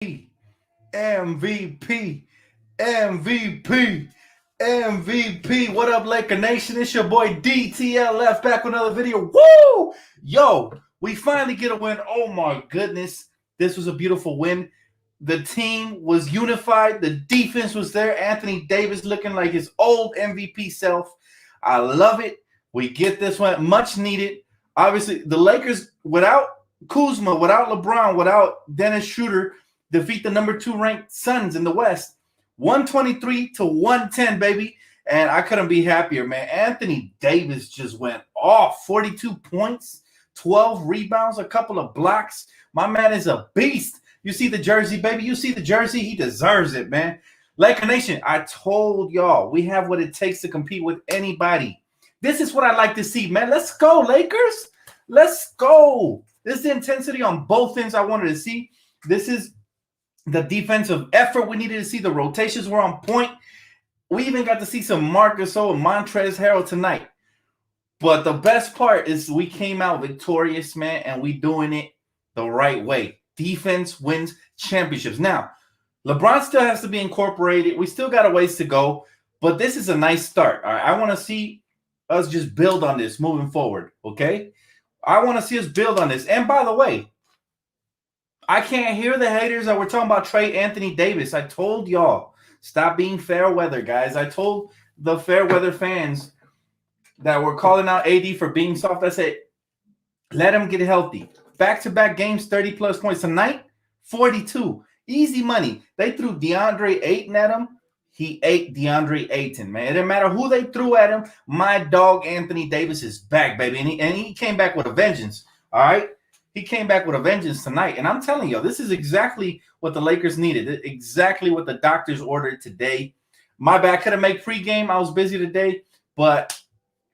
MVP, MVP, MVP. What up, Laker Nation? It's your boy DTLF back with another video. Woo! Yo, we finally get a win. Oh my goodness. This was a beautiful win. The team was unified. The defense was there. Anthony Davis looking like his old MVP self. I love it. We get this one. Much needed. Obviously, the Lakers, without Kuzma, without LeBron, without Dennis Schroeder, defeat the number 2 ranked Suns in the West, 123-110, baby. And I couldn't be happier, man. Anthony Davis just went off. 42 points, 12 rebounds, a couple of blocks. My man is a beast. You see the jersey, baby. You see the jersey. He deserves it, man. Laker Nation, I told y'all we have what it takes to compete with anybody. This is what I like to see, man. Let's go, Lakers. Let's go. This is the intensity on both ends I wanted to see. This is the defensive effort we needed to see. The rotations were on point. We even got to see some Marc Gasol and Montrezl Harrell tonight. But the best part is we came out victorious, man, and we doing it the right way. Defense wins championships. Now, LeBron still has to be incorporated. We still got a ways to go, but this is a nice start. All right, I want to see us just build on this moving forward, okay? I want to see us build on this. And by the way, I can't hear the haters that we're talking about trade Anthony Davis. I told y'all, stop being fair weather, guys. I told the fair weather fans that were calling out AD for being soft. I said, let him get healthy. Back-to-back games, 30-plus points. Tonight, 42. Easy money. They threw DeAndre Ayton at him. He ate DeAndre Ayton, man. It didn't matter who they threw at him. My dog Anthony Davis is back, baby. And he came back with a vengeance, all right? He came back with a vengeance tonight. And I'm telling you, this is exactly what the Lakers needed, exactly what the doctors ordered today. My bad, couldn't make pregame. I was busy today, but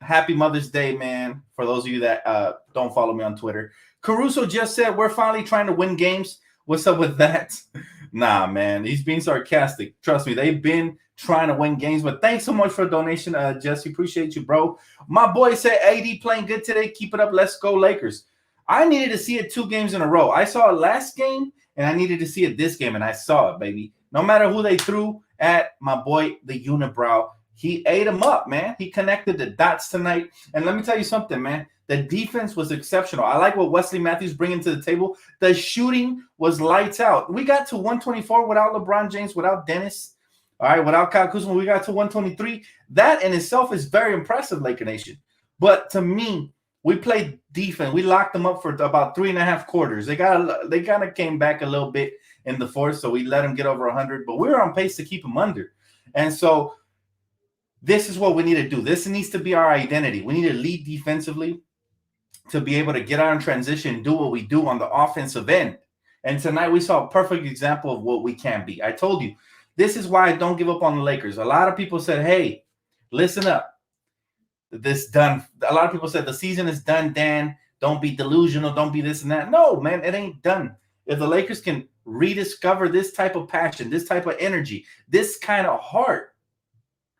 happy Mother's Day, man, for those of you that don't follow me on Twitter. Caruso just said, we're finally trying to win games. What's up with that? Nah, man, he's being sarcastic. Trust me, they've been trying to win games. But thanks so much for the donation, Jesse. Appreciate you, bro. My boy said, AD playing good today. Keep it up. Let's go, Lakers. I needed to see it 2 games in a row. I saw it last game, and I needed to see it this game, and I saw it, baby. No matter who they threw at, my boy, the unibrow, he ate him up, man. He connected the dots tonight. And let me tell you something, man. The defense was exceptional. I like what Wesley Matthews bringing to the table. The shooting was lights out. We got to 124 without LeBron James, without Dennis. All right, without Kyle Kuzma, we got to 123. That in itself is very impressive, Laker Nation. But to me, we played defense. We locked them up for about 3.5 quarters. They kind of came back a little bit in the fourth, so we let them get over 100. But we were on pace to keep them under. And so this is what we need to do. This needs to be our identity. We need to lead defensively to be able to get out in transition and do what we do on the offensive end. And tonight we saw a perfect example of what we can be. I told you, this is why I don't give up on the Lakers. A lot of people said, hey, listen up. This done. A lot of people said the season is done, Dan. Don't be delusional. Don't be this and that. No, man, it ain't done. If the Lakers can rediscover this type of passion, this type of energy, this kind of heart,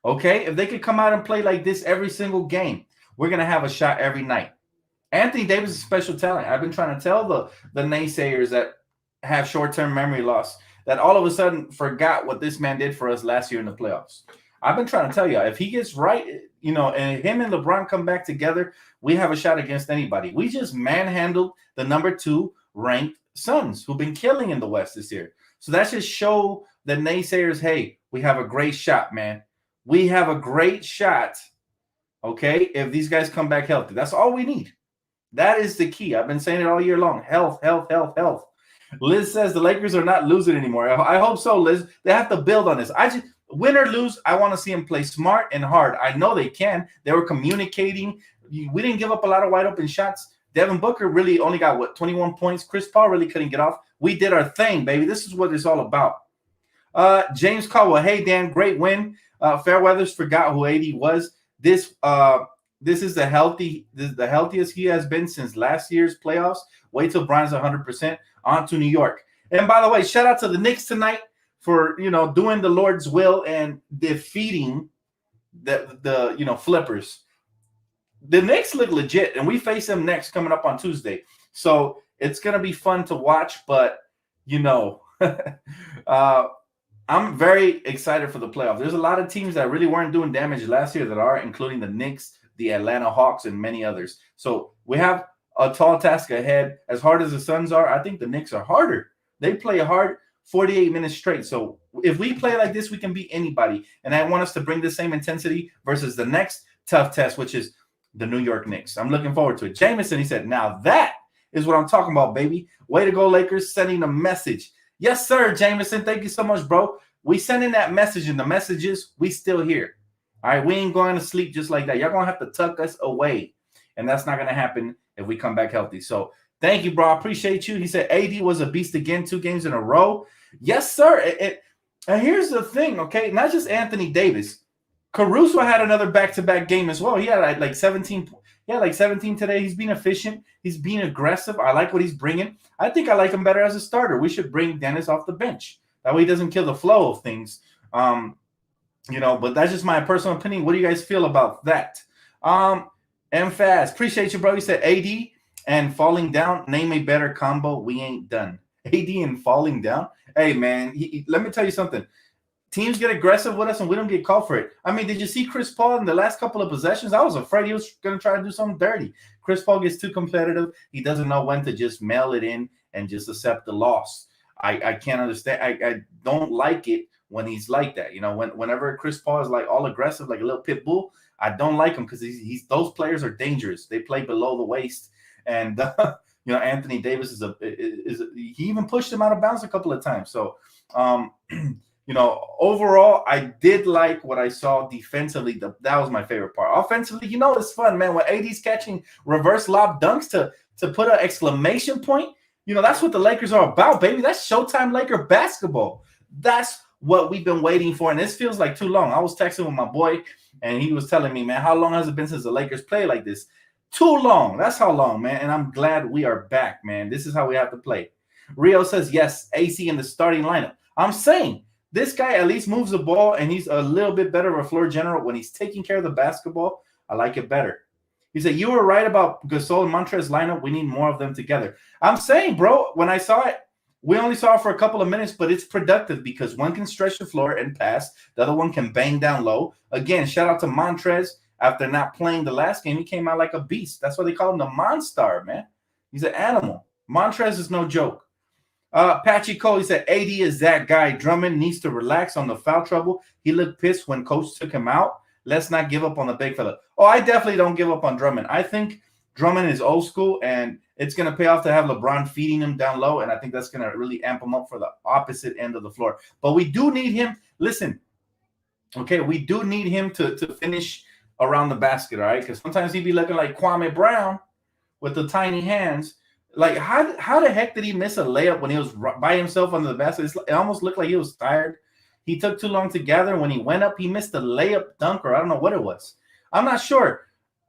okay, if they could come out and play like this every single game, we're going to have a shot every night. Anthony Davis is a special talent. I've been trying to tell the naysayers that have short-term memory loss that all of a sudden forgot what this man did for us last year in the playoffs. I've been trying to tell you, if he gets right, you know, and him and LeBron come back together, we have a shot against anybody. We just manhandled the number 2 ranked Suns, who've been killing in the West this year. So that should show the naysayers, hey, we have a great shot, man. We have a great shot, okay, if these guys come back healthy. That's all we need. That is the key. I've been saying it all year long. Health, health, health, health. Liz says the Lakers are not losing anymore. I hope so, Liz. They have to build on this. Win or lose, I want to see them play smart and hard. I know they can. They were communicating. We didn't give up a lot of wide open shots. Devin Booker really only got, 21 points. Chris Paul really couldn't get off. We did our thing, baby. This is what it's all about. James Caldwell, hey, Dan, great win. Fairweathers forgot who AD was. This is the healthiest he has been since last year's playoffs. Wait till Brian's 100%. On to New York. And by the way, shout out to the Knicks tonight for, doing the Lord's will and defeating the flippers. The Knicks look legit, and we face them next coming up on Tuesday. So it's going to be fun to watch, but, uh, I'm very excited for the playoffs. There's a lot of teams that really weren't doing damage last year that are, including the Knicks, the Atlanta Hawks, and many others. So we have a tall task ahead. As hard as the Suns are, I think the Knicks are harder. They play hard 48 minutes straight. So if we play like this, we can beat anybody. And I want us to bring the same intensity versus the next tough test, which is the New York Knicks. I'm looking forward to it. Jameson, he said, now that is what I'm talking about, baby. Way to go, Lakers, sending a message. Yes, sir, Jameson. Thank you so much, bro. We sending that message, and the message is we still here. All right, we ain't going to sleep just like that. Y'all going to have to tuck us away, and that's not going to happen if we come back healthy. So thank you, bro. I appreciate you. He said AD was a beast again, 2 games in a row. Yes, sir. And here's the thing, okay? Not just Anthony Davis. Caruso had another back-to-back game as well. He had like 17. Yeah, like 17 today. He's being efficient. He's being aggressive. I like what he's bringing. I think I like him better as a starter. We should bring Dennis off the bench. That way he doesn't kill the flow of things. But that's just my personal opinion. What do you guys feel about that? Fast. Appreciate you, bro. You said AD and falling down. Name a better combo. We ain't done. AD and falling down. Hey, man, let me tell you something. Teams get aggressive with us, and we don't get called for it. I mean, did you see Chris Paul in the last couple of possessions? I was afraid he was going to try to do something dirty. Chris Paul gets too competitive. He doesn't know when to just mail it in and just accept the loss. I can't understand. I don't like it when he's like that. Whenever Chris Paul is like all aggressive, like a little pit bull, I don't like him because he's those players are dangerous. They play below the waist, and Anthony Davis is he even pushed him out of bounds a couple of times. So. Overall, I did like what I saw defensively. That was my favorite part. Offensively, it's fun, man. When AD's catching reverse lob dunks to put an exclamation point, that's what the Lakers are about, baby. That's Showtime Laker basketball. That's what we've been waiting for, and this feels like too long. I was texting with my boy, and he was telling me, man, how long has it been since the Lakers play like this? Too long. That's how long, man, and I'm glad we are back, man. This is how we have to play. Rio says, yes, AC in the starting lineup. I'm saying, this guy at least moves the ball, and he's a little bit better of a floor general. When he's taking care of the basketball, I like it better. He said, you were right about Gasol and Montrez lineup. We need more of them together. I'm saying, bro, when I saw it, we only saw it for a couple of minutes, but it's productive because one can stretch the floor and pass. The other one can bang down low. Again, shout out to Montrez. After not playing the last game, he came out like a beast. That's why they call him the Monstar, man. He's an animal. Montrez is no joke. Patchy Cole, he said, AD is that guy. Drummond needs to relax on the foul trouble. He looked pissed when coach took him out. Let's not give up on the big fella. Oh, I definitely don't give up on Drummond. I think Drummond is old school, and it's going to pay off to have LeBron feeding him down low, and I think that's going to really amp him up for the opposite end of the floor. But we do need him. Listen, okay, we do need him to finish around the basket, all right? Because sometimes he'd be looking like Kwame Brown with the tiny hands. Like, how the heck did he miss a layup when he was by himself under the basket? It almost looked like he was tired. He took too long to gather. When he went up, he missed a layup dunk, or I don't know what it was. I'm not sure.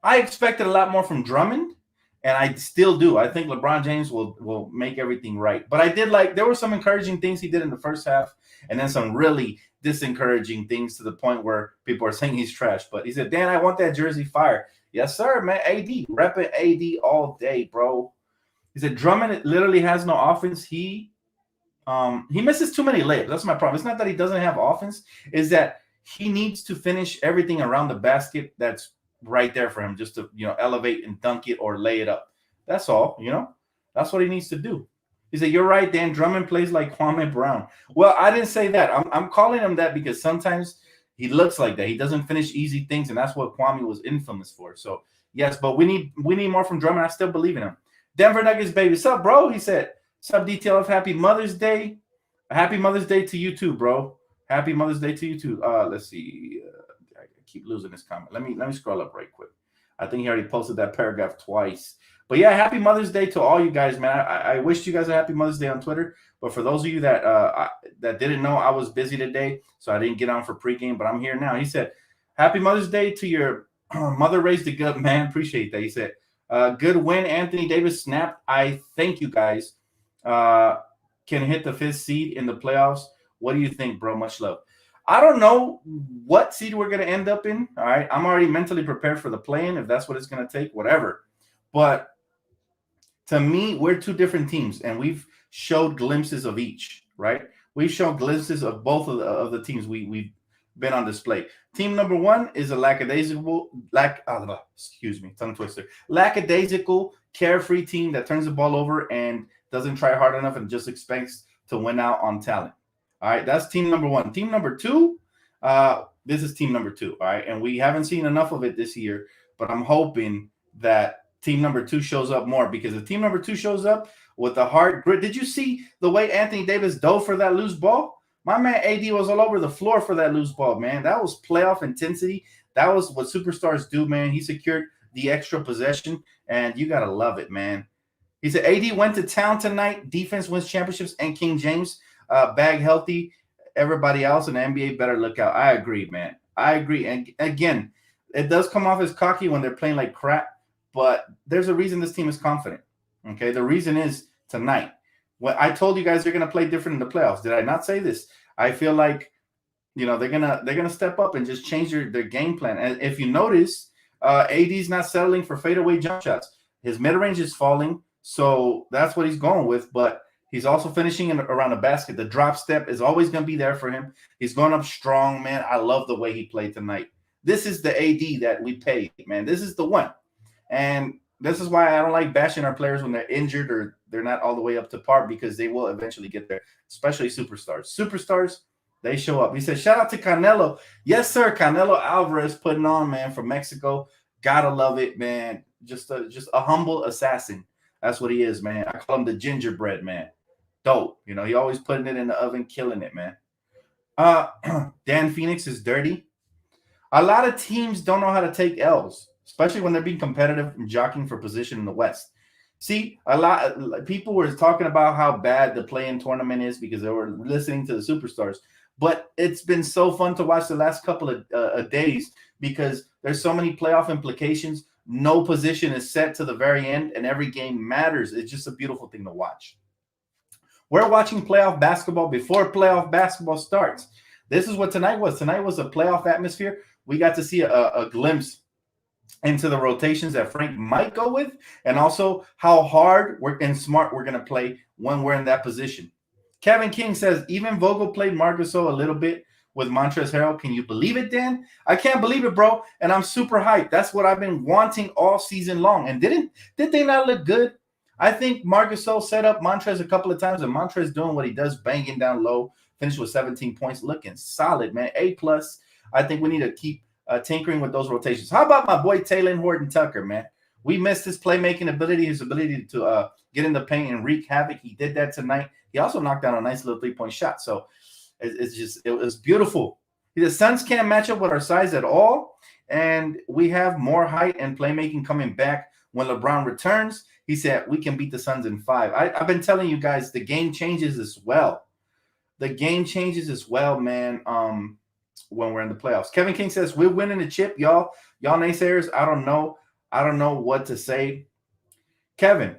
I expected a lot more from Drummond, and I still do. I think LeBron James will make everything right. But I did there were some encouraging things he did in the first half, and then some really disencouraging things to the point where people are saying he's trash. But he said, Dan, I want that jersey fire. Yes, sir, man. AD. Repping AD all day, bro. He said Drummond literally has no offense. He misses too many layups. That's my problem. It's not that he doesn't have offense. It's that he needs to finish everything around the basket that's right there for him, just to elevate and dunk it or lay it up. That's all. That's what he needs to do. He said, you're right, Dan. Drummond plays like Kwame Brown. Well, I didn't say that. I'm calling him that because sometimes he looks like that. He doesn't finish easy things, and that's what Kwame was infamous for. So yes, but we need more from Drummond. I still believe in him. Denver Nuggets, baby. What's up, bro? He said, sub detail of Happy Mother's Day. Happy Mother's Day to you too, bro. Happy Mother's Day to you too. Let's see. I keep losing this comment. Let me scroll up right quick. I think he already posted that paragraph twice. But yeah, Happy Mother's Day to all you guys, man. I wished you guys a Happy Mother's Day on Twitter. But for those of you that didn't know, I was busy today, so I didn't get on for pregame. But I'm here now. He said, Happy Mother's Day to your mother raised a good man. Appreciate that. He said, good win. Anthony Davis snapped. I thank you guys. Can hit the 5th seed in the playoffs. What do you think, bro? Much love. I don't know what seed we're going to end up in. All right. I'm already mentally prepared for the play-in if that's what it's going to take, whatever. But to me, we're two different teams, and we've showed glimpses of each. right? We've shown glimpses of both of the teams we've been on display. Team number one is a tongue twister, lackadaisical, carefree team that turns the ball over and doesn't try hard enough and just expects to win out on talent. All right, that's team number one. Team number two, this is team number two. All right, and we haven't seen enough of it this year, but I'm hoping that team number two shows up more, because if team number two shows up with the heart, grit. Did you see the way Anthony Davis dove for that loose ball? My man AD was all over the floor for that loose ball, man. That was playoff intensity. That was what superstars do, man. He secured the extra possession, and you got to love it, man. He said AD went to town tonight. Defense wins championships, and King James bag healthy. Everybody else in the NBA better look out. I agree, man. I agree. And again, it does come off as cocky when they're playing like crap, but there's a reason this team is confident. Okay, the reason is tonight. Well, I told you guys they're gonna play different in the playoffs. Did I not say this? I feel like they're gonna step up and just change their game plan. And if you notice, AD's not settling for fadeaway jump shots. His mid range is falling, so that's what he's going with. But he's also finishing around the basket. The drop step is always gonna be there for him. He's going up strong, man. I love the way he played tonight. This is the AD that we paid, man. This is the one, and this is why I don't like bashing our players when they're injured or they're not all the way up to par, because they will eventually get there, especially superstars. Superstars, they show up. He said, shout out to Canelo. Yes, sir. Canelo Alvarez putting on, man, from Mexico. Gotta love it, man. Just a humble assassin. That's what he is, man. I call him the gingerbread man. Dope. He always putting it in the oven, killing it, man. Dan Phoenix is dirty. A lot of teams don't know how to take L's, especially when they're being competitive and jockeying for position in the West. See, a lot of people were talking about how bad the play-in tournament is because they were listening to the superstars. But it's been so fun to watch the last couple of days, because there's so many playoff implications. No position is set to the very end, and every game matters. It's just a beautiful thing to watch. We're watching playoff basketball before playoff basketball starts. This is what tonight was. Tonight was a playoff atmosphere. We got to see a glimpse into the rotations that Frank might go with, and also how hard and smart we're going to play when we're in that position. Kevin King says, even Vogel played Marc Gasol a little bit with Montrezl Harrell. Can you believe it, Dan? I can't believe it, bro, and I'm super hyped. That's what I've been wanting all season long. And did they not look good? I think Marc Gasol set up Montrezl a couple of times, and Montrezl doing what he does, banging down low, finished with 17 points, looking solid, man. A+. I think we need to keep tinkering with those rotations. How about my boy Taylor Horton-Tucker, man? We missed his playmaking ability, his ability to get in the paint and wreak havoc. He did that tonight. He also knocked down a nice little three-point shot. So it was beautiful. The Suns can't match up with our size at all, and we have more height and playmaking coming back when LeBron returns. He said we can beat the Suns in 5. I've been telling you guys the game changes as well. The game changes as well, man. When we're in the playoffs. Kevin King says we're winning the chip, y'all naysayers. I don't know what to say. Kevin,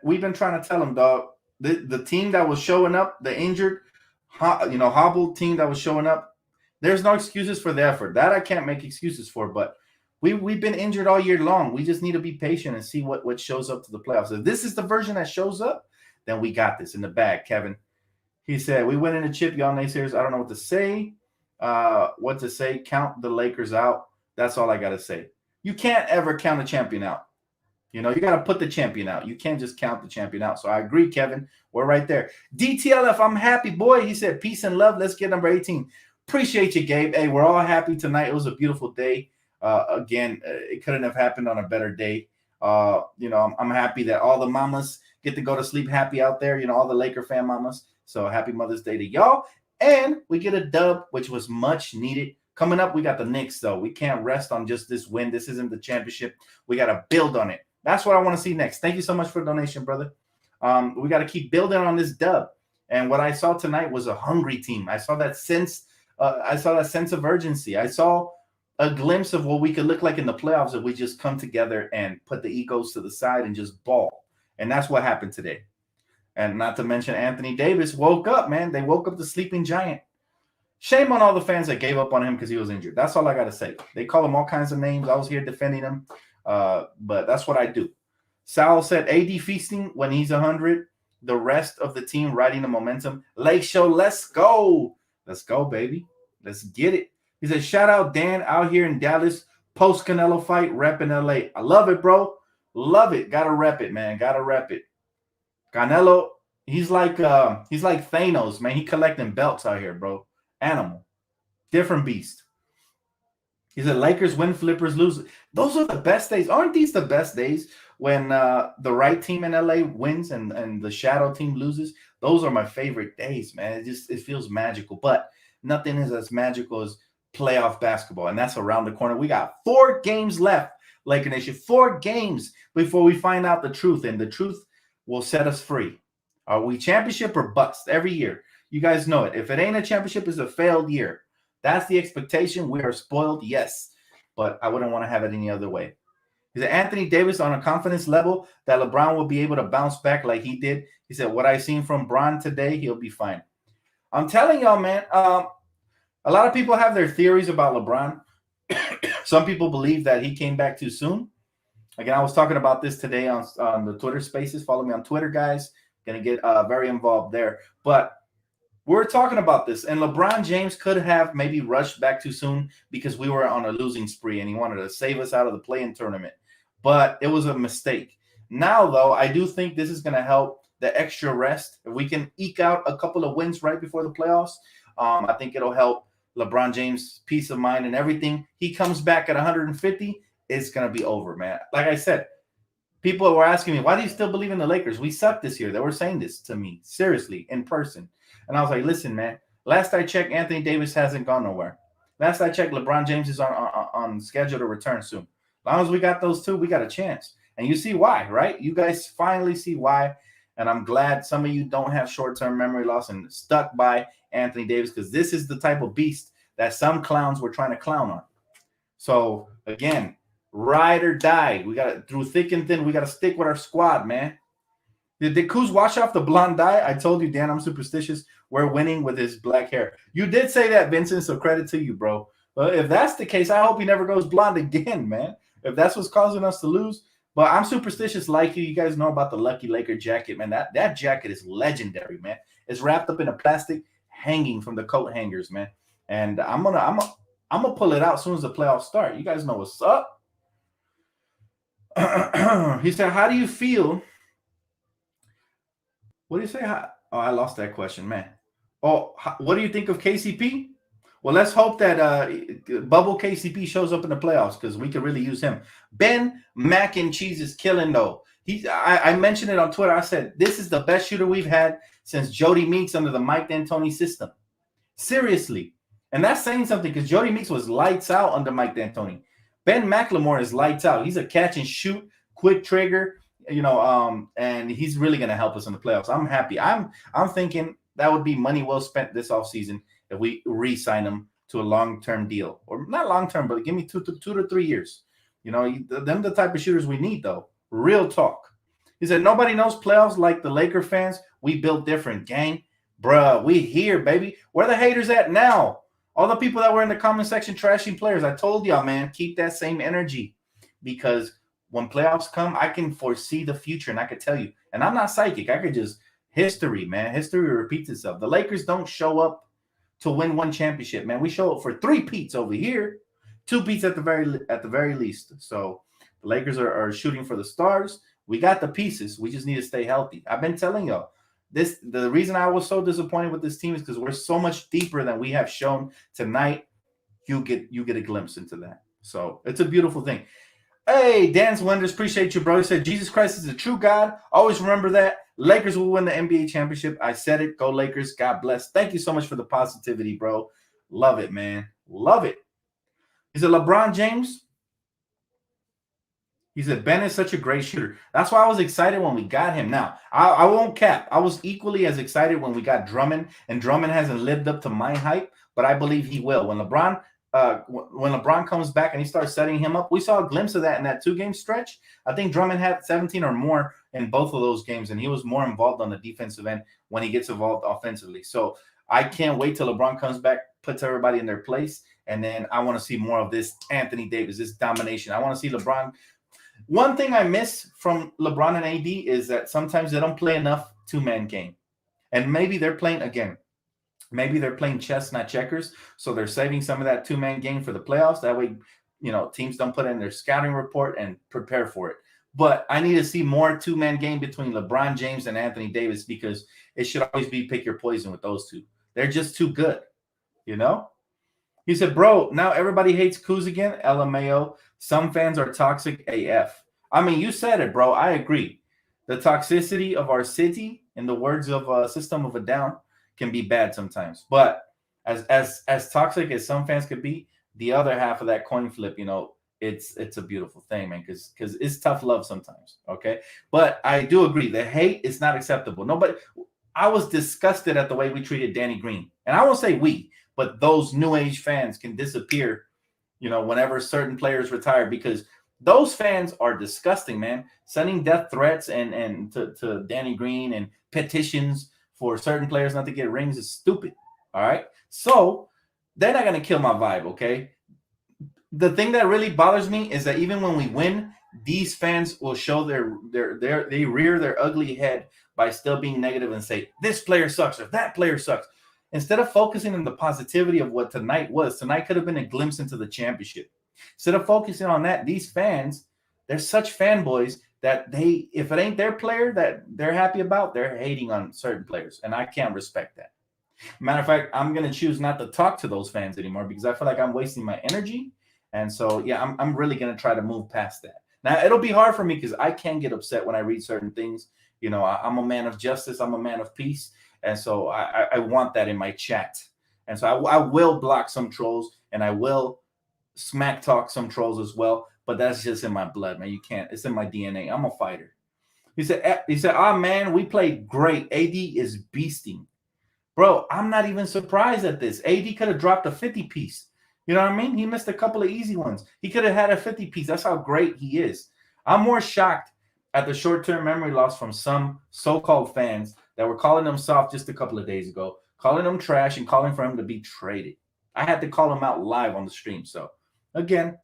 we've been trying to tell him, dog. The team that was showing up, the injured, hobbled team that was showing up, there's no excuses for the effort. That I can't make excuses for, but we've been injured all year long. We just need to be patient and see what shows up to the playoffs. If this is the version that shows up, then we got this in the bag, Kevin. He said, we win in the chip, y'all naysayers. I don't know what to say. Count the Lakers out. That's all I got to say. You can't ever count a champion out. You got to put the champion out. You can't just count the champion out. So I agree, Kevin. We're right there. DTLF, I'm happy, boy. He said, peace and love. Let's get number 18. Appreciate you, Gabe. Hey, we're all happy tonight. It was a beautiful day. Again, it couldn't have happened on a better day. I'm happy that all the mamas get to go to sleep happy out there. All the Laker fan mamas. So happy Mother's Day to y'all. And we get a dub, which was much needed. Coming up, we got the Knicks, though. We can't rest on just this win. This isn't the championship. We got to build on it. That's what I want to see next. Thank you so much for the donation, brother. We got to keep building on this dub. And what I saw tonight was a hungry team. I saw that sense. Sense of urgency. I saw a glimpse of what we could look like in the playoffs if we just come together and put the egos to the side and just ball. And that's what happened today. And not to mention Anthony Davis woke up, man. They woke up the sleeping giant. Shame on all the fans that gave up on him because he was injured. That's all I got to say. They call him all kinds of names. I was here defending him, but that's what I do. Sal said AD feasting when he's 100. the rest of the team riding the momentum. Lake Show, let's go. Let's go, baby. Let's get it. He said, shout out Dan out here in Dallas, post Canelo fight, rep in LA. I love it, bro. Love it. Gotta rep it, man. Gotta rep it. Canelo, he's like Thanos, man. He collecting belts out here, bro. Animal. Different beast. He said, Lakers win, flippers lose. Those are the best days. Aren't these the best days when the right team in LA wins and the shadow team loses? Those are my favorite days, man. It feels magical. But nothing is as magical as playoff basketball, and that's around the corner. We got 4 games left, Laker Nation. 4 games before we find out the truth, and the truth will set us free. Are we championship or bust every year? You guys know it. If it ain't a championship, it's a failed year. That's the expectation. We are spoiled, yes, but I wouldn't want to have it any other way. He said, Anthony Davis on a confidence level that LeBron will be able to bounce back like he did. He said, what I've seen from Bron today, he'll be fine. I'm telling y'all, man, a lot of people have their theories about LeBron. Some people believe that he came back too soon. Again, I was talking about this today on the Twitter Spaces. Follow me on Twitter, guys. Going to get very involved there. But we're talking about this, and LeBron James could have maybe rushed back too soon because we were on a losing spree, and he wanted to save us out of the play-in tournament. But it was a mistake. Now, though, I do think this is going to help the extra rest. If we can eke out a couple of wins right before the playoffs, I think it'll help LeBron James' peace of mind and everything. He comes back at 150, it's going to be over, man. Like I said, people were asking me, why do you still believe in the Lakers? We suck this year. They were saying this to me, seriously, in person. And I was like, listen, man, last I checked, Anthony Davis hasn't gone nowhere. Last I checked, LeBron James is on schedule to return soon. As long as we got those two, we got a chance. And you see why, right? You guys finally see why. And I'm glad some of you don't have short-term memory loss and stuck by Anthony Davis, because this is the type of beast that some clowns were trying to clown on. So, again, ride or die. We got to, through thick and thin, we got to stick with our squad, man. Did Kuz wash off the blonde dye? I told you, Dan, I'm superstitious. We're winning with his black hair. You did say that, Vincent, so credit to you, bro. But if that's the case, I hope he never goes blonde again, man. If that's what's causing us to lose. But I'm superstitious like you. You guys know about the Lucky Laker jacket, man. That jacket is legendary, man. It's wrapped up in a plastic hanging from the coat hangers, man. And I'm gonna pull it out as soon as the playoffs start. You guys know what's up. He said, how do you feel? What do you say? Oh, I lost that question, man. Oh, what do you think of KCP? Well, let's hope that Bubble KCP shows up in the playoffs, because we could really use him. Ben Mac and Cheese is killing, though. I mentioned it on Twitter. I said, this is the best shooter we've had since Jody Meeks under the Mike D'Antoni system. Seriously. And that's saying something, because Jody Meeks was lights out under Mike D'Antoni. Ben McLemore is lights out. He's a catch and shoot, quick trigger, and he's really going to help us in the playoffs. I'm happy. I'm thinking that would be money well spent this offseason if we re-sign him to a long-term deal. Or not long-term, but give me 2 to 3 years. Them the type of shooters we need, though. Real talk. He said, nobody knows playoffs like the Laker fans. We built different, gang. Bruh, we here, baby. Where the haters at now? All the people that were in the comment section trashing players. I told y'all, man, keep that same energy, because when playoffs come, I can foresee the future, and I could tell you. And I'm not psychic. I could just history, man. History repeats itself. The Lakers don't show up to win one championship, man. We show up for 3 peats over here, 2 peats at the very least. So the Lakers are shooting for the stars. We got the pieces. We just need to stay healthy. I've been telling y'all. The reason I was so disappointed with this team is because we're so much deeper than we have shown tonight. You get a glimpse into that. So it's a beautiful thing. Hey, Dan's Wonders, appreciate you, bro. He said, Jesus Christ is a true God. Always remember that. Lakers will win the NBA championship. I said it. Go Lakers. God bless. Thank you so much for the positivity, bro. Love it, man. Love it. He said, LeBron James. He said, Ben is such a great shooter. That's why I was excited when we got him. Now, I won't cap. I was equally as excited when we got Drummond, and Drummond hasn't lived up to my hype, but I believe he will. When LeBron comes back and he starts setting him up, we saw a glimpse of that in that 2-game stretch. I think Drummond had 17 or more in both of those games, and he was more involved on the defensive end when he gets involved offensively. So I can't wait till LeBron comes back, puts everybody in their place, and then I want to see more of this Anthony Davis, this domination. I want to see LeBron. One thing I miss from LeBron and AD is that sometimes they don't play enough two-man game. And maybe they're playing again. Maybe they're playing chess, not checkers. So they're saving some of that two-man game for the playoffs. That way, teams don't put in their scouting report and prepare for it. But I need to see more two-man game between LeBron James and Anthony Davis, because it should always be pick your poison with those two. They're just too good, He said, bro, now everybody hates Kuz again. LMAO. Some fans are toxic AF. I mean, you said it, bro. I agree. The toxicity of our city, in the words of System of a Down, can be bad sometimes. But as toxic as some fans could be, the other half of that coin flip, it's a beautiful thing, man, because it's tough love sometimes, okay? But I do agree. The hate is not acceptable. I was disgusted at the way we treated Danny Green. And I won't say we, but those new age fans can disappear, whenever certain players retire, because those fans are disgusting, man. Sending death threats and to Danny Green and petitions for certain players not to get rings is stupid. All right. So they're not going to kill my vibe. Okay. The thing that really bothers me is that even when we win, these fans will show they rear their ugly head by still being negative and say, this player sucks or that player sucks. Instead of focusing on the positivity of what tonight could have been a glimpse into the championship. Instead of focusing on that, these fans, they're such fanboys that if it ain't their player that they're happy about, they're hating on certain players. And I can't respect that. Matter of fact, I'm going to choose not to talk to those fans anymore, because I feel like I'm wasting my energy. And so, yeah, I'm really going to try to move past that. Now, it'll be hard for me because I can get upset when I read certain things. I'm a man of justice. I'm a man of peace. And so I want that in my chat. And so I will block some trolls, and I will smack talk some trolls as well. But that's just in my blood, man. You can't. It's in my DNA. I'm a fighter. He said, oh, man, we played great. AD is beasting. Bro, I'm not even surprised at this. AD could have dropped a 50 piece. You know what I mean? He missed a couple of easy ones. He could have had a 50 piece. That's how great he is. I'm more shocked at the short-term memory loss from some so-called fans that were calling him soft just a couple of days ago, calling him trash and calling for him to be traded. I had to call him out live on the stream. So, again,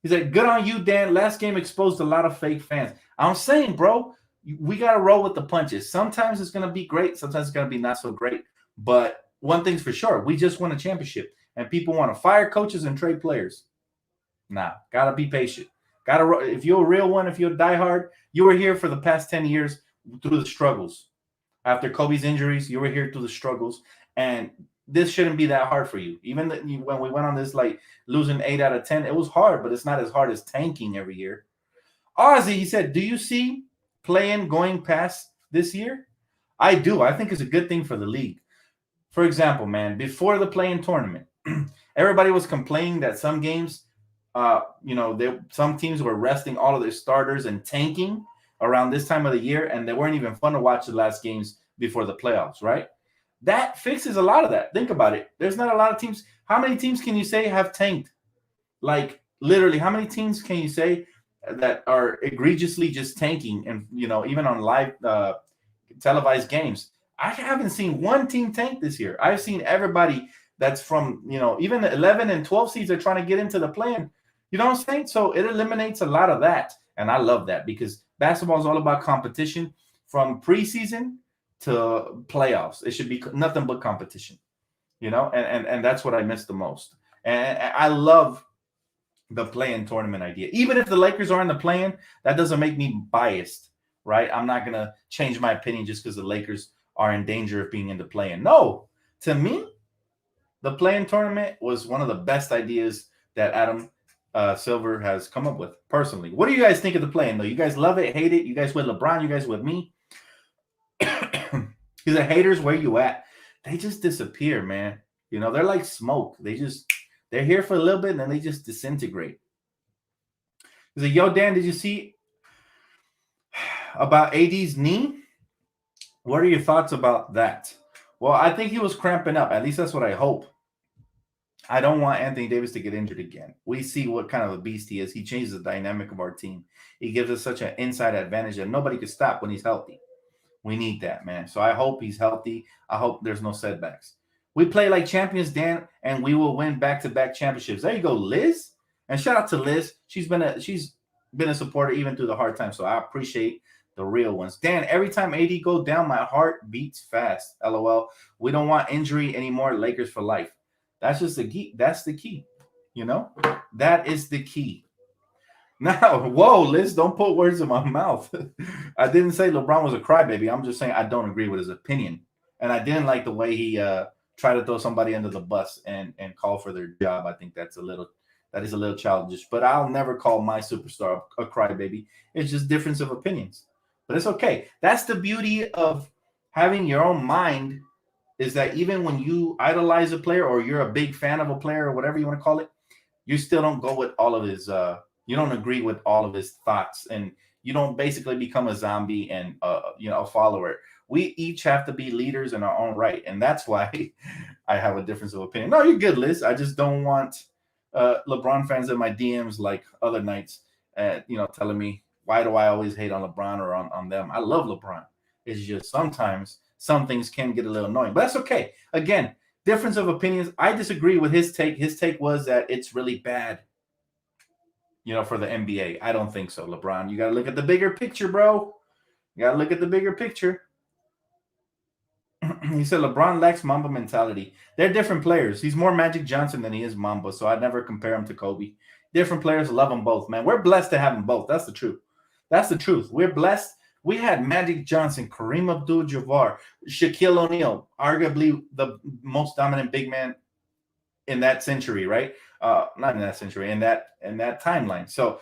he said, good on you, Dan. Last game exposed a lot of fake fans. I'm saying, bro, we got to roll with the punches. Sometimes it's going to be great. Sometimes it's going to be not so great. But one thing's for sure. We just won a championship, and people want to fire coaches and trade players. Nah, got to be patient. If you're a real one, if you're a diehard, you were here for the past 10 years through the struggles. After Kobe's injuries, you were here through the struggles, and this shouldn't be that hard for you. Even when we went on this, like, losing 8 out of 10, it was hard, but it's not as hard as tanking every year. Ozzy, he said, do you see play-in going past this year? I do. I think it's a good thing for the league. For example, man, before the play-in tournament, everybody was complaining that some games, some teams were resting all of their starters and tanking around this time of the year, and they weren't even fun to watch the last games before the playoffs, right? That fixes a lot of that. Think about it. There's not a lot of teams. How many teams can you say have tanked? Like, literally, how many teams can you say that are egregiously just tanking and, even on live televised games? I haven't seen one team tank this year. I've seen everybody that's from, even the 11 and 12 seeds are trying to get into the play-in. You know what I'm saying? So it eliminates a lot of that. And I love that, because basketball is all about competition from preseason to playoffs. It should be nothing but competition, and that's what I miss the most. And I love the play-in tournament idea. Even if the Lakers are in the play-in, that doesn't make me biased, right? I'm not going to change my opinion just because the Lakers are in danger of being in the play-in. No, to me, the play-in tournament was one of the best ideas that Adam Silver has come up with, personally. What do you guys think of the play-in, though? You guys love it, hate it? You guys with LeBron? You guys with me? He's a haters, where you at? They just disappear, man. They're like smoke. They're here for a little bit, and then they just disintegrate. He's like, yo, Dan, did you see about AD's knee? What are your thoughts about that? Well, I think he was cramping up. At least that's what I hope. I don't want Anthony Davis to get injured again. We see what kind of a beast he is. He changes the dynamic of our team. He gives us such an inside advantage that nobody can stop when he's healthy. We need that, man. So I hope he's healthy. I hope there's no setbacks. We play like champions, Dan, and we will win back-to-back championships. There you go, Liz. And shout out to Liz. She's been a supporter even through the hard times. So I appreciate The real ones. Dan, every time AD go down, my heart beats fast. LOL. We don't want injury anymore. Lakers for life. That's just the key. That's the key. You know, that is the key. Now, whoa, Liz, don't put words in my mouth. I didn't say LeBron was a crybaby. I'm just saying I don't agree with his opinion, and I didn't like the way he tried to throw somebody under the bus and call for their job. I think that is a little childish. But I'll never call my superstar a crybaby. It's just difference of opinions, but it's okay. That's the beauty of having your own mind. Is that even when you idolize a player or you're a big fan of a player or whatever you want to call it, you still don't go with all of his you don't agree with all of his thoughts, and you don't basically become a zombie and a follower. We each have to be leaders in our own right, and that's why I have a difference of opinion. No, you're good, Liz. I just don't want LeBron fans in my DMs like other nights telling me why do I always hate on LeBron or on them. I love LeBron. It's just sometimes some things can get a little annoying, but that's okay. Again, difference of opinions. I disagree with his take. His take was that it's really bad, for the NBA. I don't think so, LeBron. You got to look at the bigger picture, bro. You got to look at the bigger picture. He said LeBron lacks Mamba mentality. They're different players. He's more Magic Johnson than he is Mamba, so I'd never compare him to Kobe. Different players, love them both, man. We're blessed to have them both. That's the truth. That's the truth. We're blessed. We had Magic Johnson, Kareem Abdul-Jabbar, Shaquille O'Neal, arguably the most dominant big man in that century, right? Not in that century, in that timeline. So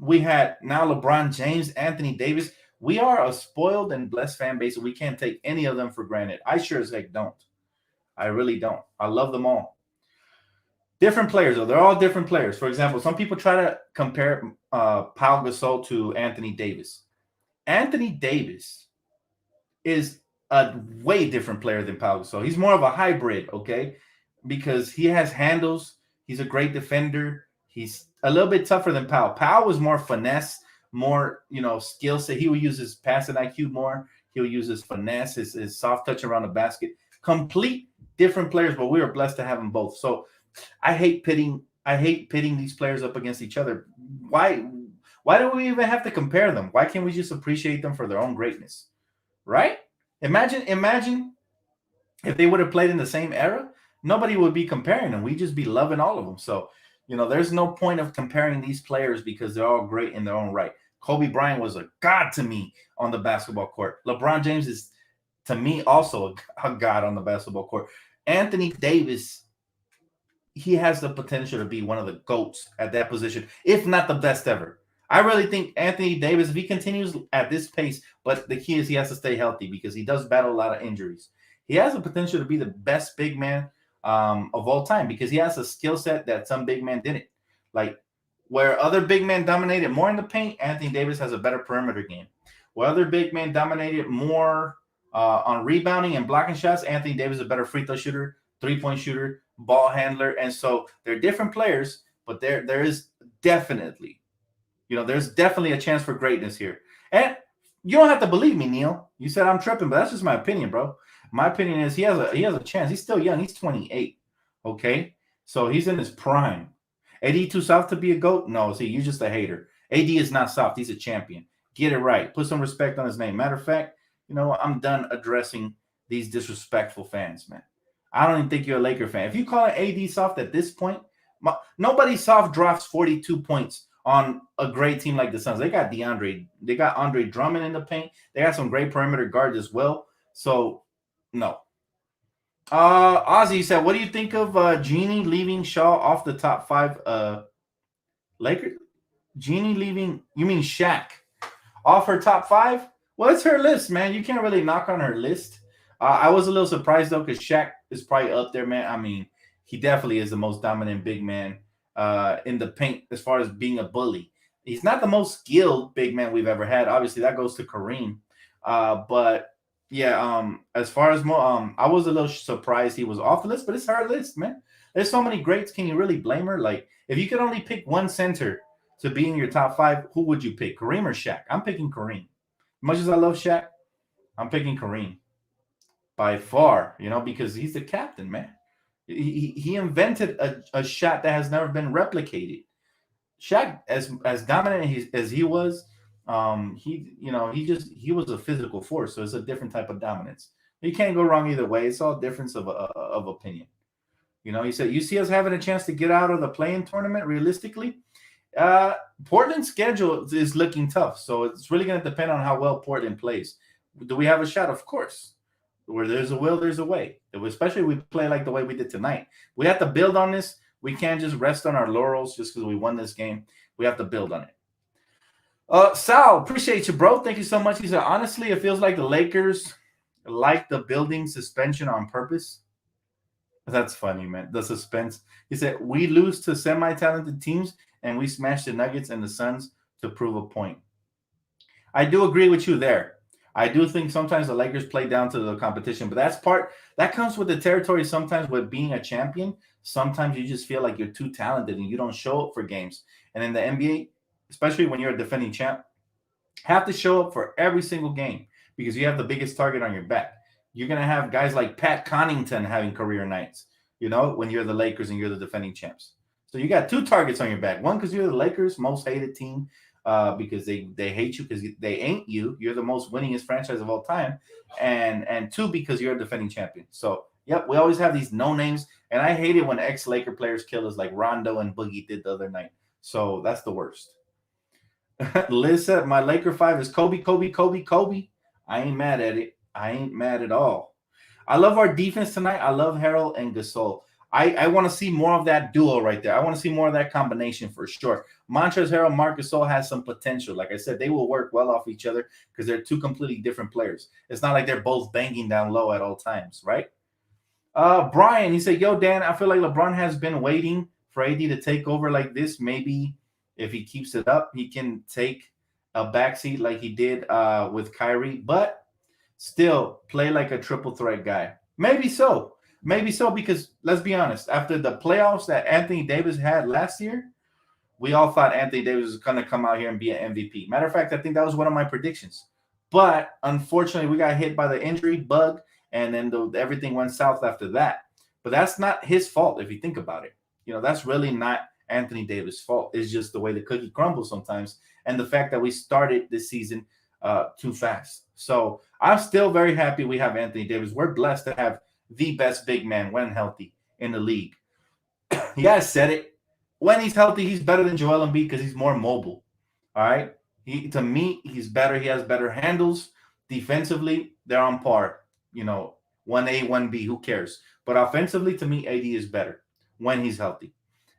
we had now LeBron James, Anthony Davis. We are a spoiled and blessed fan base, and we can't take any of them for granted. I sure as heck don't. I really don't. I love them all. Different players, though. They're all different players. For example, some people try to compare Pau Gasol to Anthony Davis. Anthony Davis is a way different player than Pau Gasol. He's more of a hybrid, okay? Because he has handles. He's a great defender. He's a little bit tougher than Pau. Pau was more finesse, more, skill set. He will use his passing IQ more. He'll use his finesse, his soft touch around the basket. Complete different players, but we are blessed to have them both. So I hate pitting these players up against each other. Why do we even have to compare them? Why can't we just appreciate them for their own greatness? Right? Imagine if they would have played in the same era, nobody would be comparing them. We'd just be loving all of them. So, there's no point of comparing these players because they're all great in their own right. Kobe Bryant was a god to me on the basketball court. LeBron James is, to me, also a god on the basketball court. Anthony Davis, he has the potential to be one of the GOATs at that position, if not the best ever. I really think Anthony Davis, if he continues at this pace, but the key is he has to stay healthy because he does battle a lot of injuries. He has the potential to be the best big man of all time because he has a skill set that some big men didn't. Like where other big men dominated more in the paint, Anthony Davis has a better perimeter game. Where other big men dominated more on rebounding and blocking shots, Anthony Davis is a better free throw shooter, three-point shooter, ball handler. And so they're different players, but there is definitely, there's definitely a chance for greatness here. And you don't have to believe me, Neil. You said I'm tripping, but that's just my opinion, bro. My opinion is he has a chance. He's still young. He's 28. Okay? So he's in his prime. AD too soft to be a GOAT? No, see, you're just a hater. AD is not soft. He's a champion. Get it right. Put some respect on his name. Matter of fact, I'm done addressing these disrespectful fans, man. I don't even think you're a Laker fan. If you call it AD soft at this point, nobody soft drops 42 points on a great team like the Suns. They got Andre Drummond in the paint. They got some great perimeter guards as well. So, no. Ozzy said, what do you think of Jeannie leaving Shaw off the top 5 Lakers? Jeannie leaving, you mean Shaq, off her top 5? Well, it's her list, man. You can't really knock on her list. I was a little surprised, though, because Shaq is probably up there, man. I mean, he definitely is the most dominant big man in the paint as far as being a bully. He's not the most skilled big man we've ever had. Obviously, that goes to Kareem. But yeah, as far as more, I was a little surprised he was off the list, but it's her list, man. There's so many greats. Can you really blame her? Like, if you could only pick one center to be in your top 5, who would you pick, Kareem or Shaq? I'm picking Kareem. As much as I love Shaq, I'm picking Kareem by far, because he's the captain, man. He invented a shot that has never been replicated. Shaq, as dominant as he was, He was a physical force, so it's a different type of dominance. You can't go wrong either way. It's all difference of opinion. He said, you see us having a chance to get out of the play-in tournament realistically. Uh, Portland's schedule is looking tough, so it's really going to depend on how well Portland plays. Do we have a shot? Of course. Where there's a will, there's a way. Especially if we play like the way we did tonight. We have to build on this. We can't just rest on our laurels just because we won this game. We have to build on it. Sal, appreciate you, bro. Thank you so much. He said, honestly, it feels like the Lakers like the building suspension on purpose. That's funny, man. The suspense. He said, we lose to semi-talented teams and we smash the Nuggets and the Suns to prove a point. I do agree with you there. I do think sometimes the Lakers play down to the competition, but that comes with the territory sometimes with being a champion. Sometimes you just feel like you're too talented and you don't show up for games. And in the NBA, especially when you're a defending champ, have to show up for every single game because you have the biggest target on your back. You're going to have guys like Pat Connaughton having career nights, when you're the Lakers and you're the defending champs. So you got two targets on your back. One, because you're the Lakers' most hated team because they hate you because they ain't you. You're the most winningest franchise of all time. And two, because you're a defending champion. So, yep, we always have these no names. And I hate it when ex-Laker players kill us like Rondo and Boogie did the other night. So that's the worst. Liz said, my Laker 5 is Kobe, Kobe, Kobe, Kobe. I ain't mad at it. I ain't mad at all. I love our defense tonight. I love Harold and Gasol. I want to see more of that duo right there. I want to see more of that combination for sure. Montrezl Harrell, Marc Gasol has some potential. Like I said, they will work well off each other because they're two completely different players. It's not like they're both banging down low at all times, right? Brian, he said, yo, Dan, I feel like LeBron has been waiting for AD to take over like this. Maybe if he keeps it up, he can take a backseat like he did with Kyrie, but still play like a triple threat guy. Maybe so. Maybe so, because let's be honest, after the playoffs that Anthony Davis had last year, we all thought Anthony Davis was going to come out here and be an MVP. Matter of fact, I think that was one of my predictions. But unfortunately, we got hit by the injury bug, and then everything went south after that. But that's not his fault if you think about it. That's really not Anthony Davis' fault. It's just the way the cookie crumbles sometimes, and the fact that we started this season too fast. So I'm still very happy we have Anthony Davis. We're blessed to have the best big man when healthy in the league. Yeah, I said it. When he's healthy, he's better than Joel Embiid because he's more mobile. All right. To me, he's better. He has better handles. Defensively, they're on par. 1A, 1B, who cares? But offensively, to me, AD is better when he's healthy.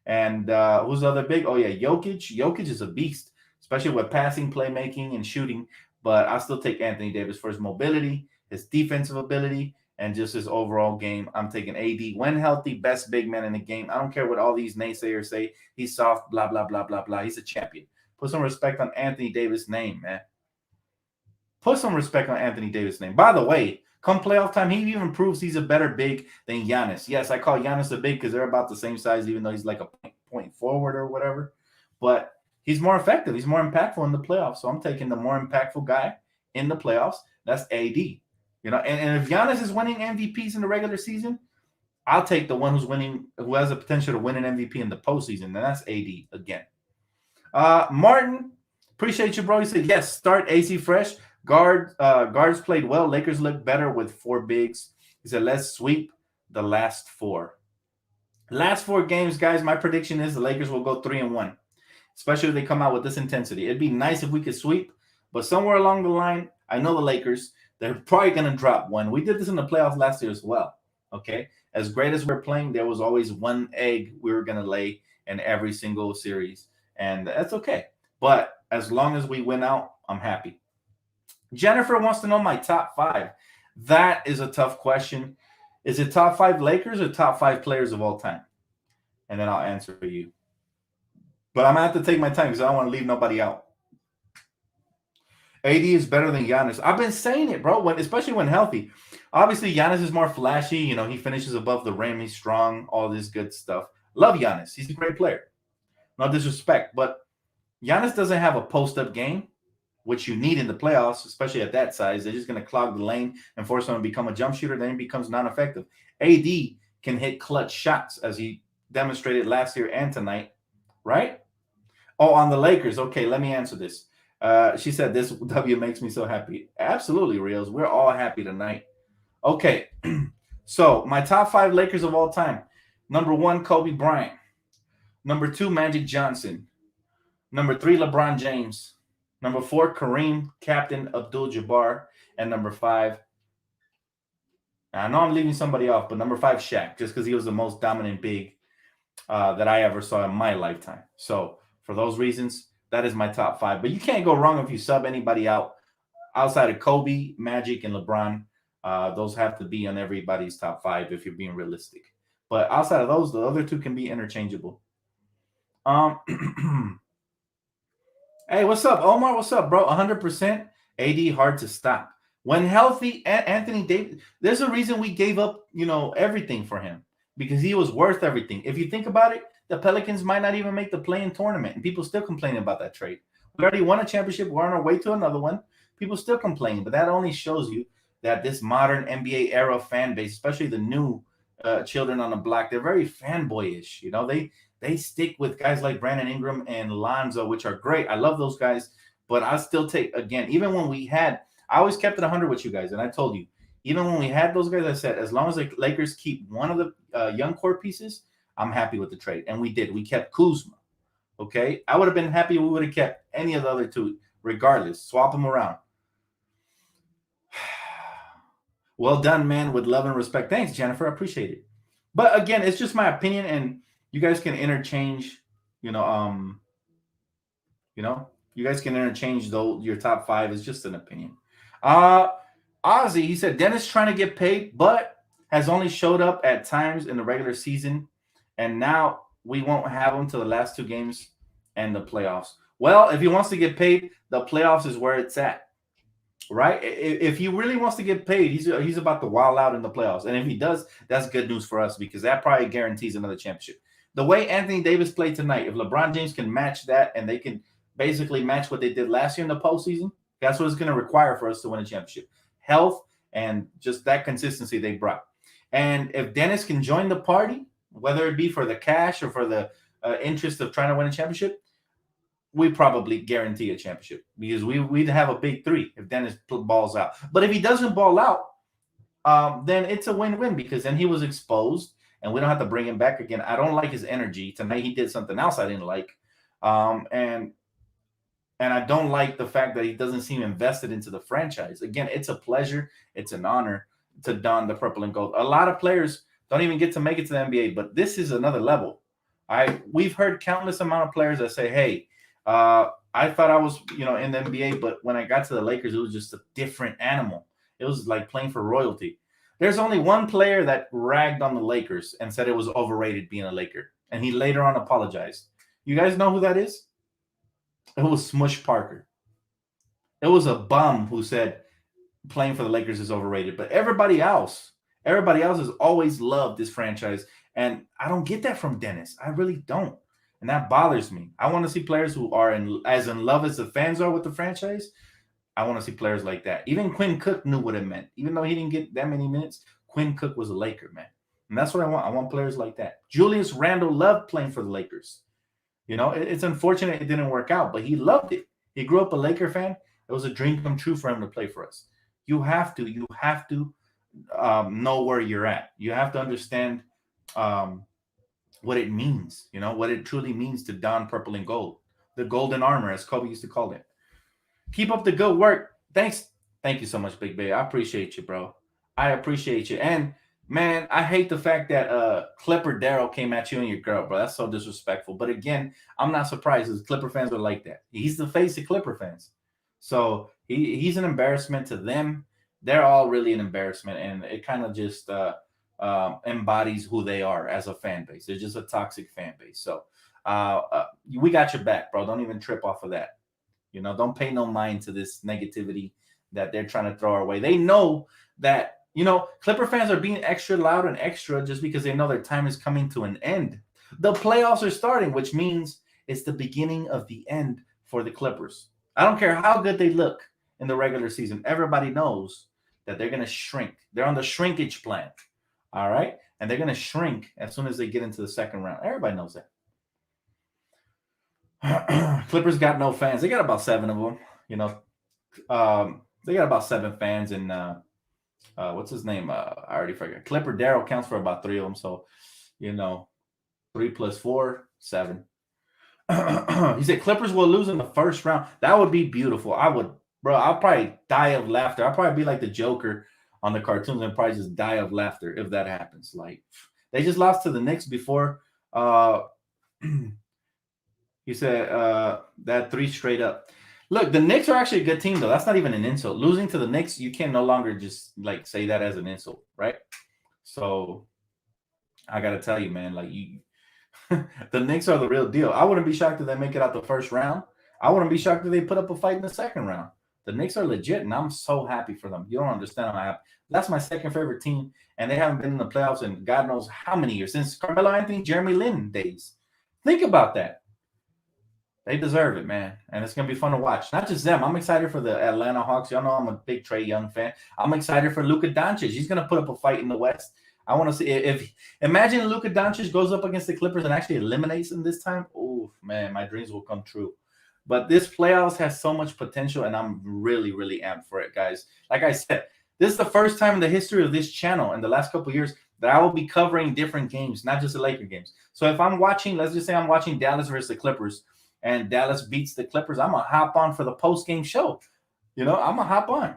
And who's the other big? Oh, yeah, Jokic. Jokic is a beast, especially with passing, playmaking, and shooting. But I'll still take Anthony Davis for his mobility, his defensive ability, and just his overall game. I'm taking AD when healthy, best big man in the game. I don't care what all these naysayers say. He's soft, blah, blah, blah, blah, blah. He's a champion. Put some respect on Anthony Davis' name, man. Put some respect on Anthony Davis' name. By the way, come playoff time, he even proves he's a better big than Giannis. Yes, I call Giannis a big because they're about the same size, even though he's like a point forward or whatever. But he's more effective. He's more impactful in the playoffs. So I'm taking the more impactful guy in the playoffs. That's AD. And if Giannis is winning MVPs in the regular season, I'll take the one who has the potential to win an MVP in the postseason, and that's AD again. Martin, appreciate you, bro. He said, yes, start AC fresh. Guards played well. Lakers look better with 4 bigs. He said, let's sweep the last 4. Last 4 games, guys, my prediction is the Lakers will go 3-1, especially if they come out with this intensity. It'd be nice if we could sweep, but somewhere along the line, I know the Lakers, they're probably going to drop one. We did this in the playoffs last year as well, okay? As great as we're playing, there was always one egg we were going to lay in every single series, and that's okay. But as long as we win out, I'm happy. Jennifer wants to know my top 5. That is a tough question. Is it top 5 Lakers or top 5 players of all time? And then I'll answer for you. But I'm going to have to take my time because I don't want to leave nobody out. AD is better than Giannis. I've been saying it, bro, especially when healthy. Obviously, Giannis is more flashy. He finishes above the rim. He's strong, all this good stuff. Love Giannis. He's a great player. No disrespect. But Giannis doesn't have a post-up game, which you need in the playoffs, especially at that size. They're just going to clog the lane and force him to become a jump shooter. Then he becomes non-effective. AD can hit clutch shots, as he demonstrated last year and tonight, right? Oh, on the Lakers. Okay, let me answer this. She said, this W makes me so happy. Absolutely, Reels. We're all happy tonight. Okay. So, my top 5 Lakers of all time. Number 1, Kobe Bryant. Number 2, Magic Johnson. Number 3, LeBron James. Number 4, Kareem, Captain Abdul-Jabbar. And number 5, I know I'm leaving somebody off, but number 5, Shaq, just because he was the most dominant big that I ever saw in my lifetime. So, for those reasons, that is my top 5. But you can't go wrong if you sub anybody out outside of Kobe, Magic, and LeBron. Those have to be on everybody's top 5 if you're being realistic. But outside of those, the other two can be interchangeable. Hey, what's up, Omar? What's up, bro? 100% AD hard to stop. When healthy, Anthony Davis, there's a reason we gave up, everything for him because he was worth everything. If you think about it, the Pelicans might not even make the play-in tournament, and people still complaining about that trade. We already won a championship. We're on our way to another one. People still complaining, but that only shows you that this modern NBA era fan base, especially the new children on the block, they're very fanboyish. They stick with guys like Brandon Ingram and Lonzo, which are great. I love those guys, but I still take, again, even when I always kept it 100 with you guys, and I told you, even when we had those guys, I said, as long as the Lakers keep one of the young core pieces, I'm happy with the trade. And we did. We kept Kuzma. Okay? I would have been happy if we would have kept any of the other two, regardless. Swap them around. Well done, man, with love and respect. Thanks, Jennifer. I appreciate it. But again, it's just my opinion, and you guys can interchange, you guys can interchange though your top 5 is just an opinion. Ozzy, he said Dennis trying to get paid, but has only showed up at times in the regular season, and now we won't have him till the last 2 games and the playoffs. Well, if he wants to get paid, the playoffs is where it's at. Right? If he really wants to get paid, he's about to wild out in the playoffs. And if he does, that's good news for us because that probably guarantees another championship. The way Anthony Davis played tonight, if LeBron James can match that and they can basically match what they did last year in the postseason, that's what it's going to require for us to win a championship. Health and just that consistency they brought. And if Dennis can join the party, whether it be for the cash or for the interest of trying to win a championship, we probably guarantee a championship because we'd have a big 3 if Dennis balls out. But if he doesn't ball out, then it's a win-win because then he was exposed and we don't have to bring him back again. I don't like his energy. Tonight he did something else I didn't like. And I don't like the fact that he doesn't seem invested into the franchise. Again, it's a pleasure. It's an honor to don the purple and gold. A lot of players don't even get to make it to the NBA, but this is another level. We've heard countless amount of players that say, hey, I thought I was, in the NBA, but when I got to the Lakers, it was just a different animal. It was like playing for royalty. There's only one player that ragged on the Lakers and said it was overrated being a Laker, and he later on apologized. You guys know who that is? It was Smush Parker. It was a bum who said playing for the Lakers is overrated, but everybody else has always loved this franchise, and I don't get that from Dennis. I really don't. And that bothers me. I want to see players who are as in love as the fans are with the franchise. I want to see players like that. Even Quinn Cook knew what it meant. Even though he didn't get that many minutes, Quinn Cook was a Laker, man. And that's what I want. I want players like that. Julius Randle loved playing for the Lakers. It's unfortunate it didn't work out, but he loved it. He grew up a Laker fan. It was a dream come true for him to play for us. You have to know where you're at. You have to understand what it means, what it truly means to don purple and gold, the golden armor, as Kobe used to call it. Keep up the good work. Thanks. Thank you so much, Big Bay. I appreciate you, bro. I appreciate you. And man, I hate the fact that Clipper Darrell came at you and your girl, bro. That's so disrespectful. But again, I'm not surprised because Clipper fans are like that. He's the face of Clipper fans. So he's an embarrassment to them. They're all really an embarrassment. And it kind of just embodies who they are as a fan base. They're just a toxic fan base. So we got your back, bro. Don't even trip off of that. Don't pay no mind to this negativity that they're trying to throw our way. They know that, Clipper fans are being extra loud and extra just because they know their time is coming to an end. The playoffs are starting, which means it's the beginning of the end for the Clippers. I don't care how good they look in the regular season. Everybody knows that they're going to shrink. They're on the shrinkage plan. All right. And they're going to shrink as soon as they get into the second round. Everybody knows that. Clippers got no fans. They got about 7 of them. You know, they got about 7 fans, and what's his name? I already forgot. Clipper Darrell counts for about 3 of them. So, you know, 3 plus 4, 7. He said Clippers will lose in the first round. That would be beautiful. I would, bro. I'll probably die of laughter. I'll probably be like the Joker on the cartoons and probably just die of laughter if that happens. Like they just lost to the Knicks before. He said that 3 straight up. Look, the Knicks are actually a good team, though. That's not even an insult. Losing to the Knicks, you can no longer just like say that as an insult, right? So I gotta tell you, man, like you, the Knicks are the real deal. I wouldn't be shocked if they make it out the first round. I wouldn't be shocked if they put up a fight in the second round. The Knicks are legit, and I'm so happy for them. You don't understand how happy. That's my second favorite team, and they haven't been in the playoffs in God knows how many years since Carmelo Anthony, Jeremy Lin days. Think about that. They deserve it, man. And it's going to be fun to watch. Not just them. I'm excited for the Atlanta Hawks. Y'all know I'm a big Trae Young fan. I'm excited for Luka Doncic. He's going to put up a fight in the West. I want to see if imagine Luka Doncic goes up against the Clippers and actually eliminates them this time. Oh, man, my dreams will come true. But this playoffs has so much potential, and I'm really, really amped for it, guys. Like I said, this is the first time in the history of this channel in the last couple of years that I will be covering different games, not just the Laker games. So if I'm watching, let's just say I'm watching Dallas versus the Clippers, and Dallas beats the Clippers, I'm going to hop on for the post-game show. You know, I'm going to hop on.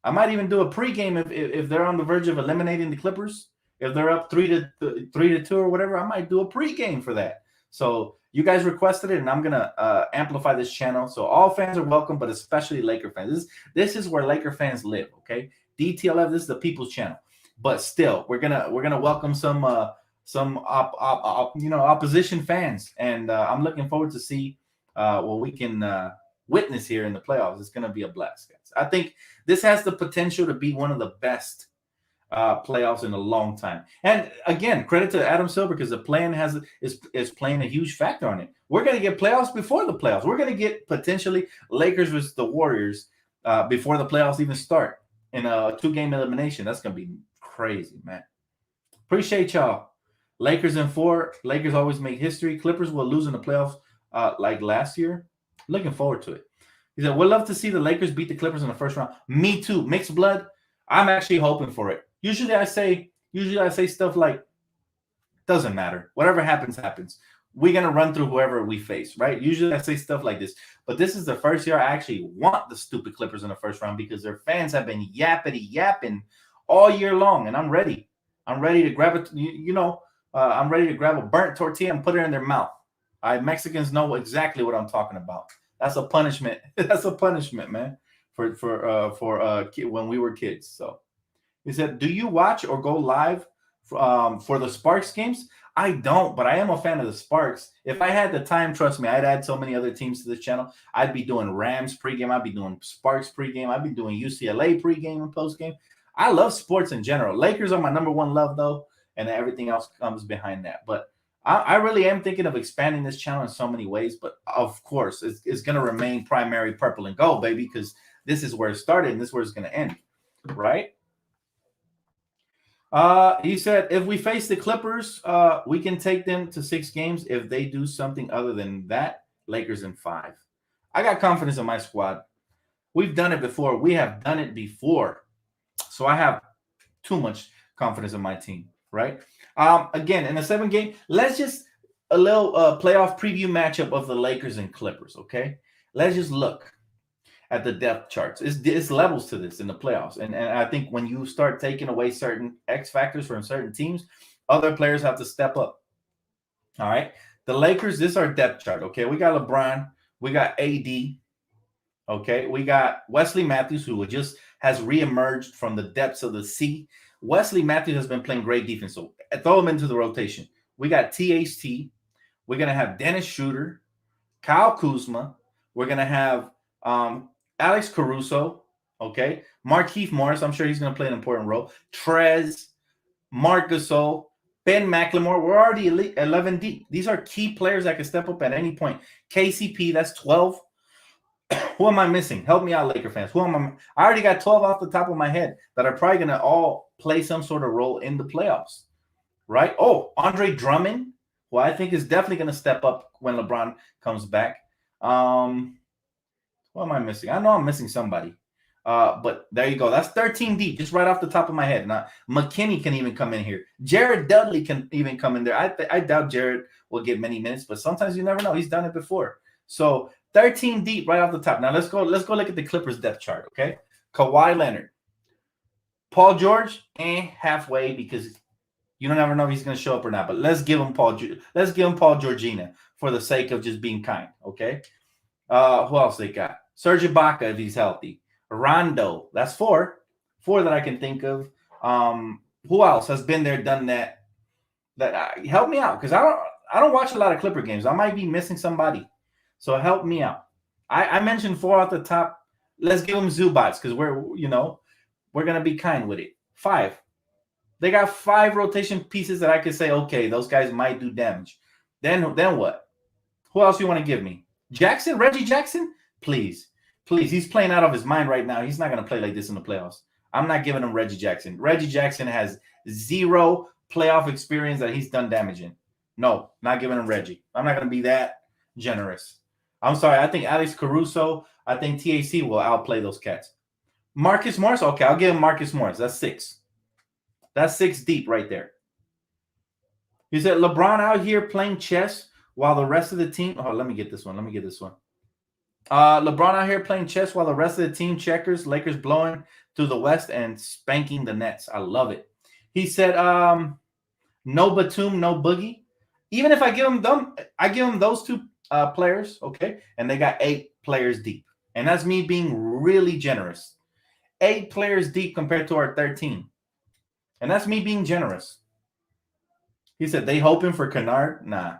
I might even do a pregame if they're on the verge of eliminating the Clippers. If they're up 3-2 or whatever, I might do a pregame for that. So you guys requested it, and I'm going to amplify this channel. So all fans are welcome, but especially Laker fans. This is where Laker fans live, okay? DTLF, this is the people's channel. But still, we're gonna welcome some opposition fans, and I'm looking forward to see what we can witness here in the playoffs. It's gonna be a blast, guys. I think this has the potential to be one of the best playoffs in a long time. And again, credit to Adam Silver because the plan is playing a huge factor on it. We're gonna get playoffs before the playoffs. We're gonna get potentially Lakers versus the Warriors before the playoffs even start in a 2-game elimination. That's gonna be crazy, man. Appreciate y'all. Lakers in 4. Lakers always make history. Clippers will lose in the playoffs like last year. Looking forward to it. He said, we'd love to see the Lakers beat the Clippers in the first round. Me too. Mixed blood. I'm actually hoping for it. Usually I say stuff like, doesn't matter. Whatever happens, happens. We're going to run through whoever we face, right? Usually I say stuff like this. But this is the first year I actually want the stupid Clippers in the first round because their fans have been yapping all year long, and I'm ready. I'm ready to grab it. I'm ready to grab a burnt tortilla and put it in their mouth. Mexicans know exactly what I'm talking about. That's a punishment. That's a punishment, man, for when we were kids. So he said, do you watch or go live for the Sparks games? I don't, but I am a fan of the Sparks. If I had the time, trust me, I'd add so many other teams to this channel. I'd be doing Rams pregame. I'd be doing Sparks pregame. I'd be doing UCLA pregame and postgame. I love sports in general. Lakers are my number one love, though, and everything else comes behind that. But I really am thinking of expanding this channel in so many ways. But, of course, it's going to remain primary purple and gold, baby, because this is where it started and this is where it's going to end, right? He said, if we face the Clippers, we can take them to 6 games. If they do something other than that, Lakers in 5. I got confidence in my squad. We've done it before. We have done it before. So I have too much confidence in my team, right? Again, in the 7 game, let's just a little playoff preview matchup of the Lakers and Clippers, okay? Let's just look at the depth charts. It's levels to this in the playoffs. And I think when you start taking away certain X factors from certain teams, other players have to step up. All right. The Lakers, this is our depth chart. Okay. We got LeBron. We got AD. Okay. We got Wesley Matthews, who just has reemerged from the depths of the sea. Wesley Matthews has been playing great defense. So throw him into the rotation. We got THT. We're going to have Dennis Schroeder, Kyle Kuzma. We're going to have Alex Caruso, okay? Markieff Morris, I'm sure he's going to play an important role. Trez, Marc Gasol, Ben McLemore. We're already 11 deep. These are key players that can step up at any point. KCP, that's 12. Who am I missing? Help me out, Laker fans. Who am I already got 12 off the top of my head that are probably going to all play some sort of role in the playoffs, right? Oh, Andre Drummond. who I think is definitely going to step up when LeBron comes back. What am I missing? I know I'm missing somebody. But there you go. That's 13 deep, just right off the top of my head. Now, McKinney can even come in here. Jared Dudley can even come in there. I doubt Jared will get many minutes, but sometimes you never know. He's done it before. So 13 deep right off the top. Now let's go look at the Clippers depth chart, okay? Kawhi Leonard. Paul George, halfway, because you don't ever know if he's going to show up or not. But let's give him Paul Georgina for the sake of just being kind, okay? Who else they got? Serge Ibaka, if he's healthy. Rondo, that's four that I can think of. Who else has been there, done that? Help me out, because I don't watch a lot of Clipper games. I might be missing somebody, so help me out. I mentioned four off the top. Let's give them Zubats, because we're gonna be kind with it. 5. They got 5 rotation pieces that I could say, okay, those guys might do damage. Then what? Who else you want to give me? Jackson, Reggie Jackson, please. He's playing out of his mind right now. He's not going to play like this in the playoffs. I'm not giving him Reggie Jackson. Reggie Jackson has 0 playoff experience that he's done damage in. No, not giving him Reggie. I'm not going to be that generous. I'm sorry. I think Alex Caruso, I think TAC will outplay those cats. Marcus Morris, okay, I'll give him Marcus Morris. That's 6. That's 6 deep right there. He said LeBron out here playing chess while the rest of the team. Oh, let me get this one. LeBron out here playing chess while the rest of the team checkers. Lakers blowing through the West and spanking the Nets. I love it. He said, no Batum, no Boogie. Even if I give him those 2 players, okay, and they got 8 players deep. And that's me being really generous. 8 players deep compared to our 13. And that's me being generous. He said, they hoping for Kennard? Nah.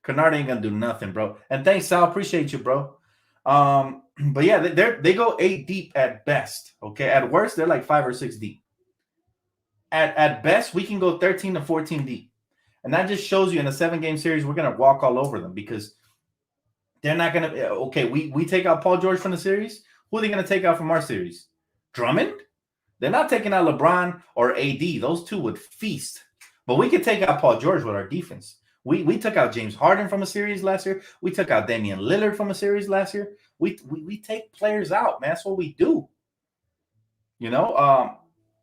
Kennard ain't going to do nothing, bro. And thanks, Sal. Appreciate you, bro. But yeah, they go 8 deep at best. Okay. At worst, they're like 5 or 6 deep. At best, we can go 13 to 14 deep. And that just shows you in a 7-game series, we're going to walk all over them because they're not going to. Okay, we take out Paul George from the series. Who are they going to take out from our series? Drummond? They're not taking out LeBron or AD. Those 2 would feast. But we could take out Paul George with our defense. We took out James Harden from a series last year. We took out Damian Lillard from a series last year. We take players out, man. That's what we do.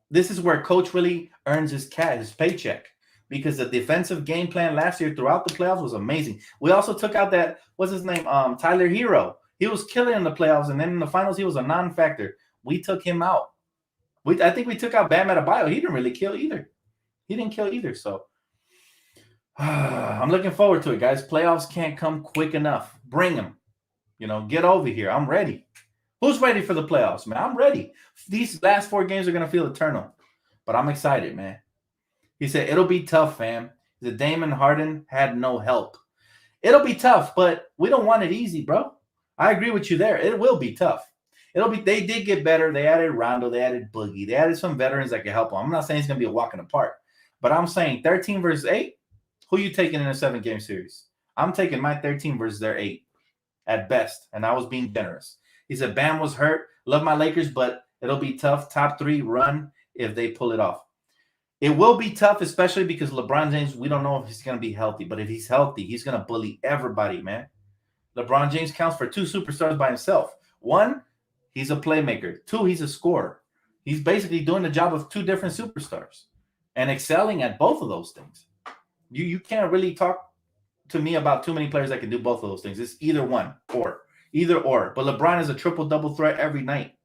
This is where coach really earns his paycheck, because the defensive game plan last year throughout the playoffs was amazing. We also took out that, what's his name? Tyler Hero. He was killing in the playoffs, and then in the finals, he was a non-factor. We took him out. I think we took out Bam Adebayo. He didn't really kill either. So I'm looking forward to it, guys. Playoffs can't come quick enough. Bring them. Get over here. I'm ready. Who's ready for the playoffs, man? I'm ready. These last 4 games are going to feel eternal. But I'm excited, man. He said, it'll be tough, fam. The Damon Harden had no help. It'll be tough, but we don't want it easy, bro. I agree with you there. It will be tough. They did get better. They added Rondo. They added Boogie. They added some veterans that can help them. I'm not saying it's going to be a walk in the park. But I'm saying 13 versus 8, who you taking in a 7-game series? I'm taking my 13 versus their 8 at best, and I was being generous. He said, Bam was hurt. Love my Lakers, but it'll be tough. Top 3 run if they pull it off. It will be tough, especially because LeBron James, we don't know if he's going to be healthy, but if he's healthy, he's going to bully everybody, man. LeBron James counts for 2 superstars by himself. 1, he's a playmaker. 2, he's a scorer. He's basically doing the job of 2 different superstars and excelling at both of those things. You can't really talk to me about too many players that can do both of those things. It's either or. But LeBron is a triple-double threat every night.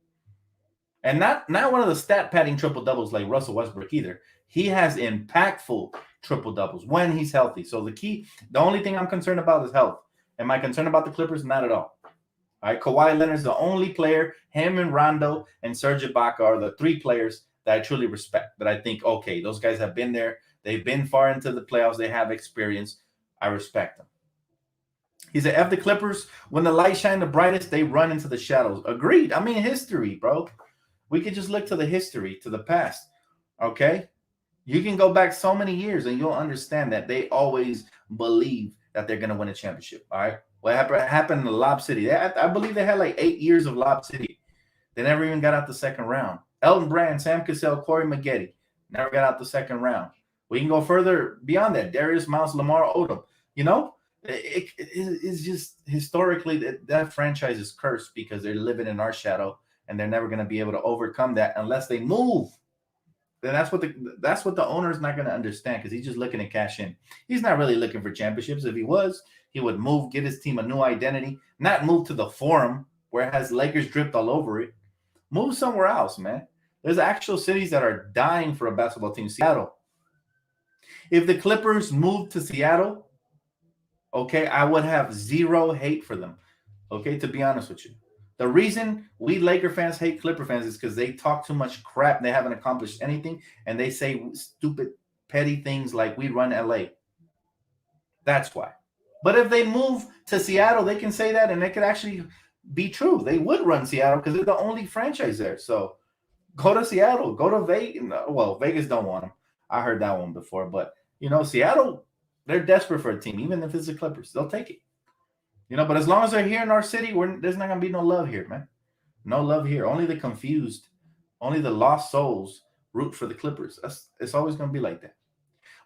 And not one of the stat-padding triple-doubles like Russell Westbrook either. He has impactful triple-doubles when he's healthy. So the only thing I'm concerned about is health. Am I concerned about the Clippers? Not at all. All right, Kawhi Leonard's the only player. Him and Rondo and Serge Ibaka are the 3 players that I truly respect. That I think, okay, those guys have been there. They've been far into the playoffs. They have experience. I respect them. He said, F the Clippers, when the light shine the brightest, they run into the shadows. Agreed. I mean, history, bro. We could just look to the history, to the past. Okay? You can go back so many years and you'll understand that they always believe that they're going to win a championship. All right? What happened in Lob City? I believe they had like 8 years of Lob City. They never even got out the second round. Elton Brand, Sam Cassell, Corey Maggette never got out the second round. We can go further beyond that. Darius Miles, Lamar Odom. You know, it's just historically that franchise is cursed because they're living in our shadow and they're never going to be able to overcome that unless they move. Then that's what the owner is not going to understand because he's just looking to cash in. He's not really looking for championships. If he was, he would move, get his team a new identity, not move to the Forum where it has Lakers dripped all over it. Move somewhere else, man. There's actual cities that are dying for a basketball team. Seattle. If the Clippers moved to Seattle, okay, I would have zero hate for them. Okay, to be honest with you. The reason we Laker fans hate Clipper fans is because they talk too much crap. They haven't accomplished anything, and they say stupid, petty things like we run LA. That's why. But if they move to Seattle, they can say that, and it could actually be true. They would run Seattle because they're the only franchise there. So go to Seattle. Go to Vegas. Well, Vegas don't want them. I heard that one before. But, Seattle, they're desperate for a team. Even if it's the Clippers, they'll take it. But as long as they're here in our city, there's not going to be no love here, man. No love here. Only the confused, only the lost souls root for the Clippers. It's always going to be like that.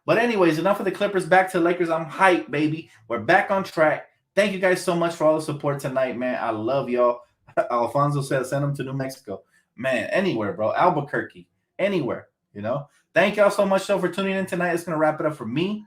But anyways, enough of the Clippers. Back to the Lakers. I'm hyped, baby. We're back on track. Thank you guys so much for all the support tonight, man. I love y'all. Alfonso said send them to New Mexico. Man, anywhere, bro. Albuquerque. Anywhere, Thank y'all so much, though, for tuning in tonight. It's going to wrap it up for me.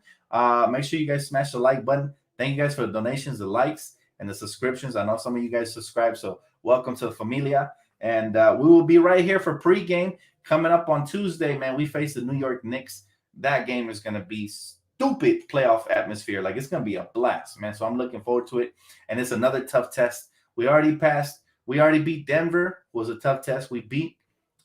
Make sure you guys smash the like button. Thank you guys for the donations, the likes, and the subscriptions. I know some of you guys subscribe, so welcome to the familia. And we will be right here for pregame coming up on Tuesday, man. We face the New York Knicks. That game is going to be stupid playoff atmosphere. Like, it's going to be a blast, man. So I'm looking forward to it. And it's another tough test. We already passed. We already beat Denver, was a tough test. We beat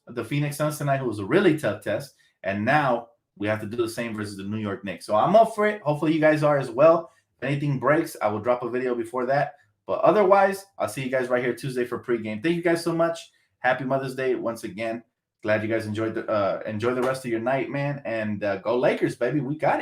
the Phoenix Suns tonight, who was a really tough test. And now we have to do the same versus the New York Knicks. So I'm up for it. Hopefully you guys are as well. If anything breaks, I will drop a video before that. But otherwise, I'll see you guys right here Tuesday for pregame. Thank you guys so much. Happy Mother's Day once again. Glad you guys enjoy the rest of your night, man. And go Lakers, baby. We got it.